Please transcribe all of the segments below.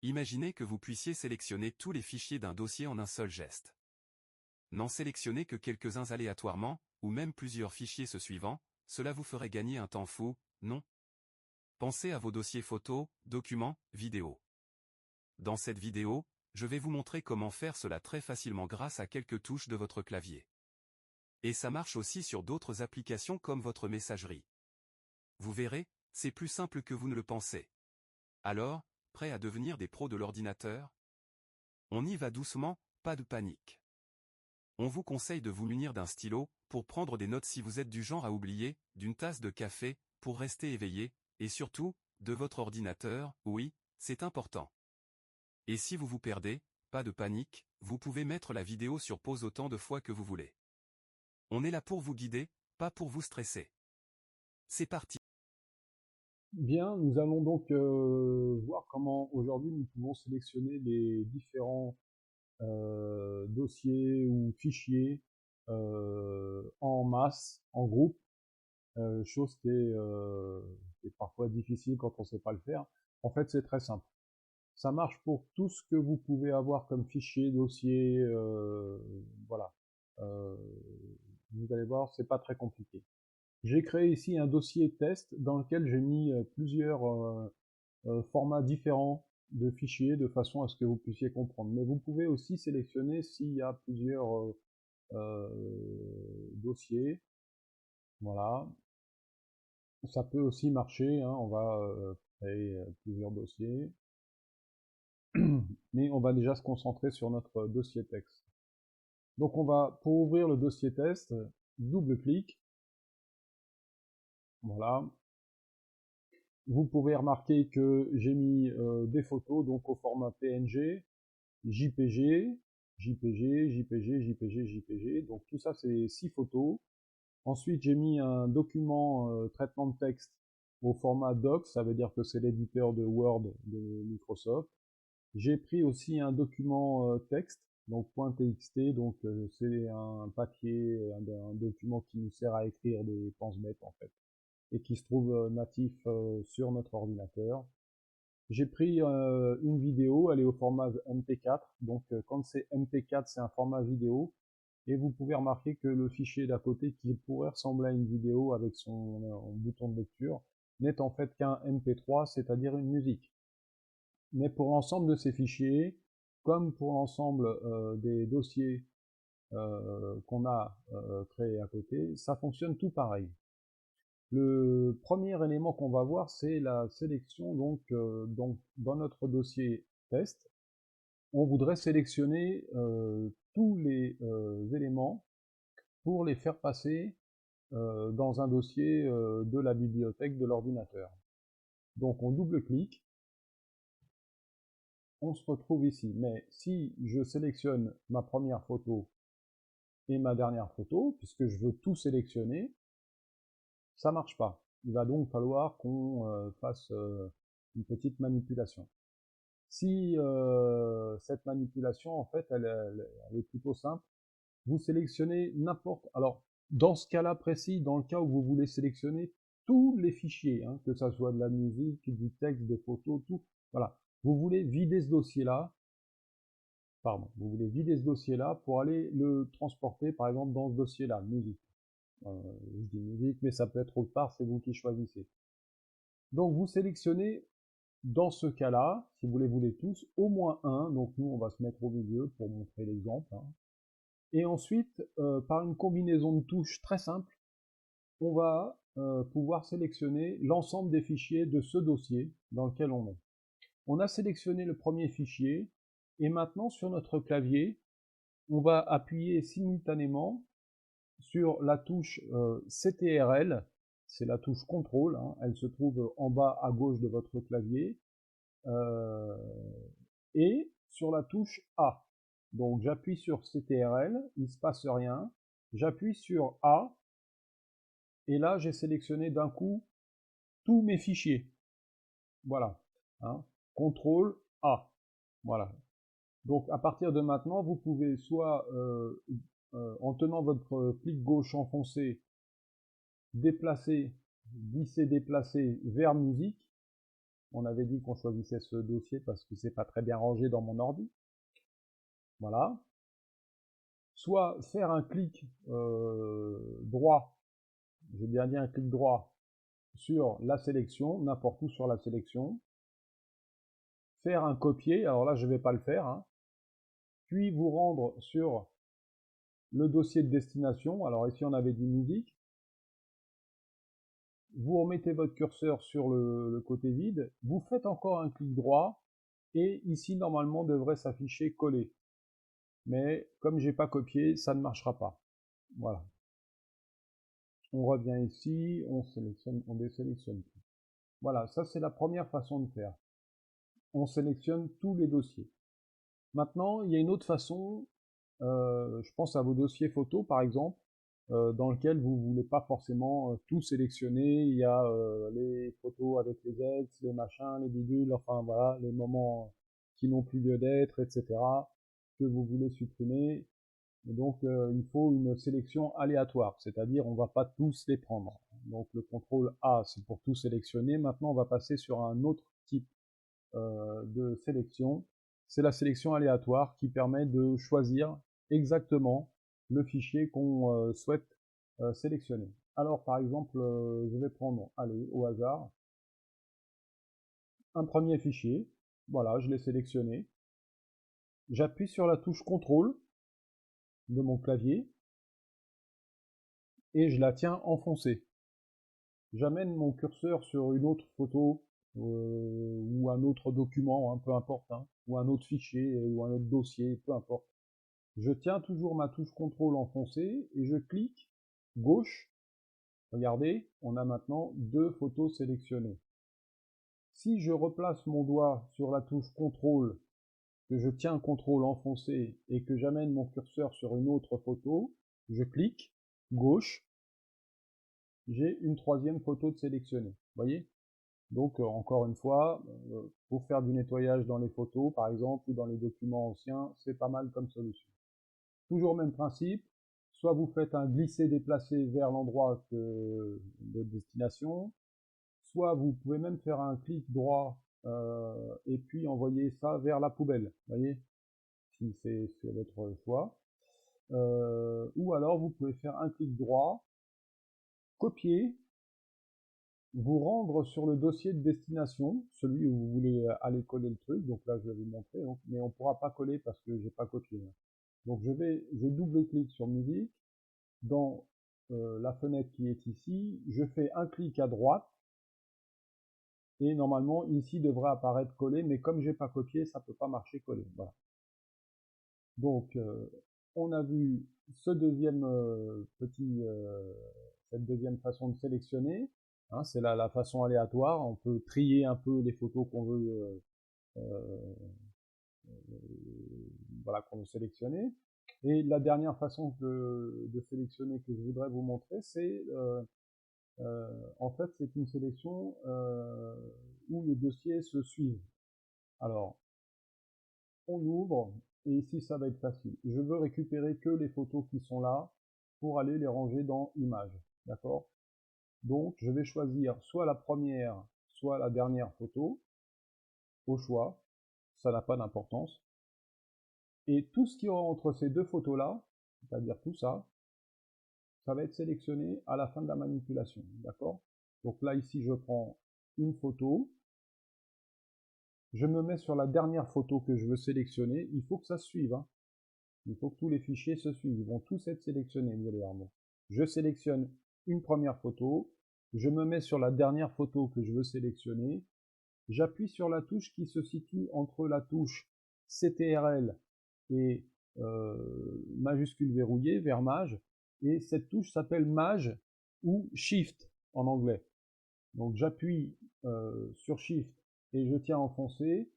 Imaginez que vous puissiez sélectionner tous les fichiers d'un dossier en un seul geste. N'en sélectionnez que quelques-uns aléatoirement, ou même plusieurs fichiers se suivant, cela vous ferait gagner un temps fou, non? Pensez à vos dossiers photos, documents, vidéos. Dans cette vidéo, je vais vous montrer comment faire cela très facilement grâce à quelques touches de votre clavier. Et ça marche aussi sur d'autres applications comme votre messagerie. Vous verrez, c'est plus simple que vous ne le pensez. Alors, prêt à devenir des pros de l'ordinateur? On y va doucement, pas de panique. On vous conseille de vous munir d'un stylo, pour prendre des notes si vous êtes du genre à oublier, d'une tasse de café, pour rester éveillé, et surtout, de votre ordinateur, oui, c'est important. Et si vous vous perdez, pas de panique, vous pouvez mettre la vidéo sur pause autant de fois que vous voulez. On est là pour vous guider, pas pour vous stresser. C'est parti. Bien, nous allons donc voir comment aujourd'hui nous pouvons sélectionner les différents dossiers ou fichiers en masse, en groupe, chose qui est parfois difficile quand on ne sait pas le faire. En fait, c'est très simple. Ça marche pour tout ce que vous pouvez avoir comme fichier, dossier, voilà. Euh, vous allez voir, c'est pas très compliqué. J'ai créé ici un dossier test dans lequel j'ai mis plusieurs formats différents de fichiers de façon à ce que vous puissiez comprendre. Mais vous pouvez aussi sélectionner s'il y a plusieurs dossiers. Voilà. Ça peut aussi marcher, hein. On va créer plusieurs dossiers. Mais on va déjà se concentrer sur notre dossier texte. Donc on va, pour ouvrir le dossier test, double-clic. Voilà. Vous pouvez remarquer que j'ai mis des photos donc au format PNG, JPG, JPG, JPG, JPG, JPG. Donc tout ça c'est 6 photos. Ensuite j'ai mis un document traitement de texte au format doc, ça veut dire que c'est l'éditeur de Word de Microsoft. J'ai pris aussi un document texte, donc .txt, donc c'est un papier, un document qui nous sert à écrire des pense-bêtes en fait, et qui se trouve natif sur notre ordinateur. J'ai pris une vidéo, elle est au format MP4, donc quand c'est MP4 c'est un format vidéo, et vous pouvez remarquer que le fichier d'à côté qui pourrait ressembler à une vidéo avec son bouton de lecture n'est en fait qu'un MP3, c'est-à-dire une musique. Mais pour l'ensemble de ces fichiers, comme pour l'ensemble des dossiers qu'on a créés à côté, ça fonctionne tout pareil. Le premier élément qu'on va voir, c'est la sélection. Donc, dans notre dossier test, on voudrait sélectionner tous les éléments pour les faire passer dans un dossier de la bibliothèque de l'ordinateur. Donc, on double-clique, on se retrouve ici. Mais si je sélectionne ma première photo et ma dernière photo, puisque je veux tout sélectionner, ça marche pas. Il va donc falloir qu'on fasse une petite manipulation. Si cette manipulation, en fait, elle est plutôt simple, vous sélectionnez n'importe... Alors, dans ce cas-là précis, dans le cas où vous voulez sélectionner tous les fichiers, hein, que ça soit de la musique, du texte, des photos, tout, voilà. Vous voulez vider ce dossier-là, pardon, vous voulez vider ce dossier-là pour aller le transporter, par exemple, dans ce dossier-là, musique. Je dis musique, mais ça peut être autre part, c'est vous qui choisissez. Donc vous sélectionnez, dans ce cas-là, si vous les voulez tous, au moins un, donc nous on va se mettre au milieu pour montrer l'exemple, hein. Et ensuite, par une combinaison de touches très simple, on va pouvoir sélectionner l'ensemble des fichiers de ce dossier dans lequel on est. On a sélectionné le premier fichier, et maintenant sur notre clavier, on va appuyer simultanément sur la touche CTRL, c'est la touche contrôle, hein, elle se trouve en bas à gauche de votre clavier, et sur la touche A. Donc j'appuie sur CTRL, il ne se passe rien, j'appuie sur A, et là j'ai sélectionné d'un coup tous mes fichiers. Voilà, hein, CTRL A. Voilà. Donc à partir de maintenant, vous pouvez soit en tenant votre clic gauche enfoncé, déplacer, glisser, déplacer vers musique, On avait dit qu'on choisissait ce dossier parce que c'est pas très bien rangé dans mon ordi. Voilà. Soit faire un clic droit, j'ai bien dit un clic droit, sur la sélection, n'importe où sur la sélection. Faire un copier, alors là je ne vais pas le faire, hein. Puis vous rendre sur le dossier de destination, alors ici on avait dit musique. Vous remettez votre curseur sur le côté vide, vous faites encore un clic droit, et ici normalement devrait s'afficher coller. Mais comme j'ai pas copié, ça ne marchera pas. Voilà. On revient ici, on sélectionne, on désélectionne tout. Voilà, ça c'est la première façon de faire. On sélectionne tous les dossiers. Maintenant, il y a une autre façon, je pense à vos dossiers photos par exemple, dans lequel vous ne voulez pas forcément tout sélectionner. Il y a les photos avec les ex, les machins, les bidules, enfin voilà, les moments qui n'ont plus lieu d'être, etc., que vous voulez supprimer. Et donc il faut une sélection aléatoire, c'est-à-dire on ne va pas tous les prendre. Donc le contrôle A, c'est pour tout sélectionner. Maintenant, on va passer sur un autre type de sélection. C'est la sélection aléatoire qui permet de choisir exactement le fichier qu'on souhaite sélectionner. Alors par exemple, je vais prendre, allez, au hasard, un premier fichier. Voilà, je l'ai sélectionné. J'appuie sur la touche CTRL de mon clavier et je la tiens enfoncée. J'amène mon curseur sur une autre photo ou un autre document, hein, peu importe, hein, ou un autre fichier ou un autre dossier, peu importe. Je tiens toujours ma touche CTRL enfoncée et je clique gauche. Regardez, on a maintenant deux photos sélectionnées. Si je replace mon doigt sur la touche CTRL, que je tiens CTRL enfoncé et que j'amène mon curseur sur une autre photo, je clique gauche, j'ai une troisième photo de sélectionnée. Voyez? Donc encore une fois, pour faire du nettoyage dans les photos par exemple ou dans les documents anciens, c'est pas mal comme solution. Toujours même principe, soit vous faites un glisser-déplacer vers l'endroit de destination, soit vous pouvez même faire un clic droit et puis envoyer ça vers la poubelle, voyez, si c'est votre choix. Ou alors vous pouvez faire un clic droit, copier, vous rendre sur le dossier de destination, celui où vous voulez aller coller le truc, donc là je vais vous montrer, donc, mais on ne pourra pas coller parce que j'ai pas copié. Donc je double-clique sur musique, dans la fenêtre qui est ici, je fais un clic à droite, et normalement ici devrait apparaître collé, mais comme j'ai pas copié, ça peut pas marcher collé. Voilà. Donc on a vu ce deuxième cette deuxième façon de sélectionner. Hein, c'est la façon aléatoire. On peut trier un peu les photos qu'on veut voilà, qu'on veut sélectionner. Et la dernière façon de sélectionner que je voudrais vous montrer, c'est en fait c'est une sélection où les dossiers se suivent. Alors, on ouvre, et ici ça va être facile. Je veux récupérer que les photos qui sont là pour aller les ranger dans Images. D'accord? Donc, je vais choisir soit la première, soit la dernière photo, au choix. Ça n'a pas d'importance. Et tout ce qui est entre ces deux photos-là, c'est-à-dire tout ça, ça va être sélectionné à la fin de la manipulation. D'accord? Donc là, ici, je prends une photo. Je me mets sur la dernière photo que je veux sélectionner. Il faut que ça se suive. Hein. Il faut que tous les fichiers se suivent. Ils vont tous être sélectionnés, vous allez voir. Je sélectionne une première photo. Je me mets sur la dernière photo que je veux sélectionner. J'appuie sur la touche qui se situe entre la touche CTRL et majuscule verrouillé vers Maj. Et cette touche s'appelle Maj ou Shift en anglais. Donc j'appuie sur Shift et je tiens enfoncé.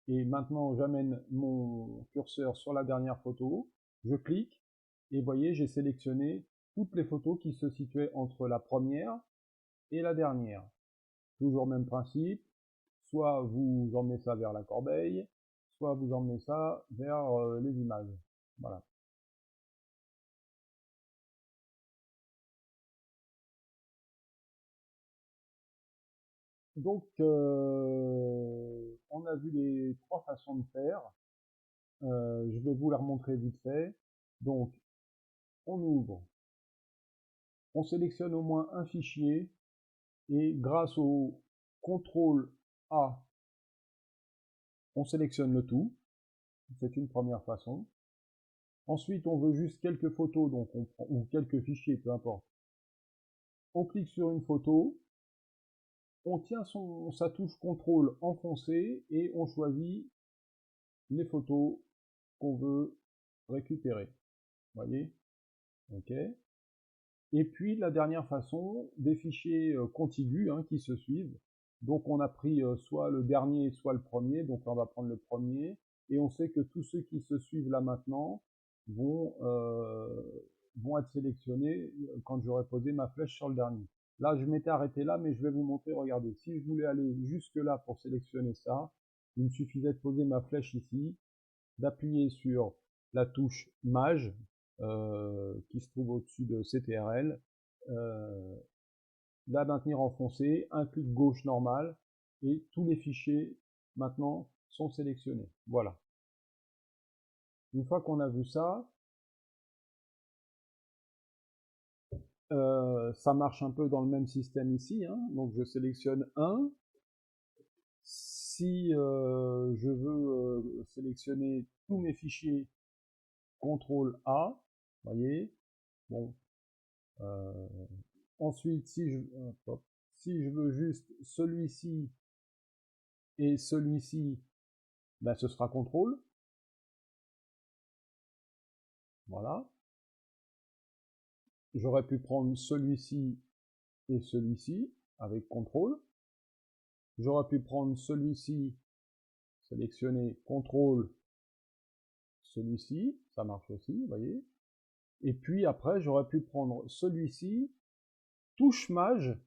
Et maintenant j'amène mon curseur sur la dernière photo. Je clique et vous voyez j'ai sélectionné toutes les photos qui se situaient entre la première et la dernière. Toujours même principe. Soit vous emmenez ça vers la corbeille, soit vous emmenez ça vers les images. Voilà. Donc, on a vu les trois façons de faire. Je vais vous la remontrer vite fait. Donc, on ouvre, on sélectionne au moins un fichier et grâce au CTRL A, on sélectionne le tout. C'est une première façon. Ensuite, on veut juste quelques photos, donc on prend, ou quelques fichiers, peu importe. On clique sur une photo, on tient sa touche CTRL enfoncée et on choisit les photos qu'on veut récupérer. Vous voyez? OK. Et puis la dernière façon, des fichiers contigus qui se suivent. Donc on a pris soit le dernier, soit le premier. Donc on va prendre le premier. Et on sait que tous ceux qui se suivent là maintenant vont être sélectionnés quand j'aurai posé ma flèche sur le dernier. Là, je m'étais arrêté là, mais je vais vous montrer, regardez. Si je voulais aller jusque là pour sélectionner ça, il me suffisait de poser ma flèche ici, d'appuyer sur la touche Maj, qui se trouve au-dessus de CTRL, la maintenir enfoncée, un clic gauche normal, et tous les fichiers maintenant sont sélectionnés. Voilà. Une fois qu'on a vu ça, ça marche un peu dans le même système ici, donc je sélectionne un. Si je veux sélectionner tous mes fichiers, CTRL A, vous voyez, bon, ensuite, si je veux juste celui-ci et celui-ci, ben, ce sera CTRL. Voilà. J'aurais pu prendre celui-ci et celui-ci avec CTRL. J'aurais pu prendre celui-ci, sélectionner CTRL, celui-ci, ça marche aussi, vous voyez. Et puis après, j'aurais pu prendre celui-ci, touche Maj,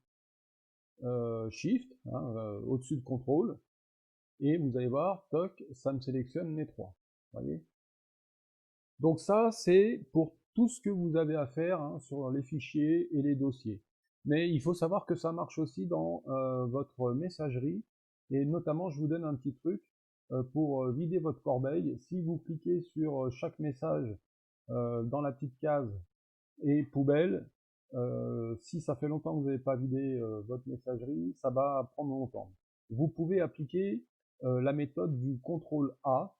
Shift, au-dessus de CTRL, et vous allez voir, toc, ça me sélectionne les trois. Voyez. Donc ça, c'est pour tout ce que vous avez à faire sur les fichiers et les dossiers. Mais il faut savoir que ça marche aussi dans votre messagerie, et notamment, je vous donne un petit truc pour vider votre corbeille. Si vous cliquez sur chaque message dans la petite case et poubelle, si ça fait longtemps que vous n'avez pas vidé votre messagerie, ça va prendre longtemps. Vous pouvez appliquer la méthode du CTRL A,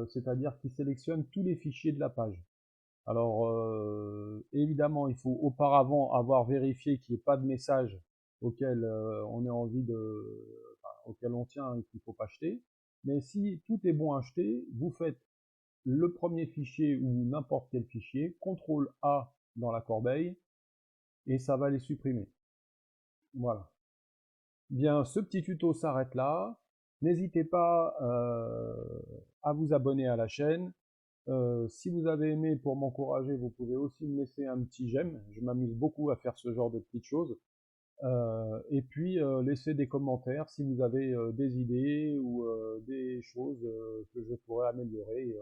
c'est-à-dire qu'il sélectionne tous les fichiers de la page. Alors, évidemment, il faut auparavant avoir vérifié qu'il n'y ait pas de message auquel on a envie auquel on tient et qu'il ne faut pas jeter. Mais si tout est bon à jeter, vous faites le premier fichier ou n'importe quel fichier, CTRL A dans la corbeille, et ça va les supprimer. Voilà. Bien, ce petit tuto s'arrête là. N'hésitez pas à vous abonner à la chaîne. Si vous avez aimé, pour m'encourager, vous pouvez aussi me laisser un petit j'aime. Je m'amuse beaucoup à faire ce genre de petites choses. Et puis, laissez des commentaires si vous avez des idées ou des choses que je pourrais améliorer.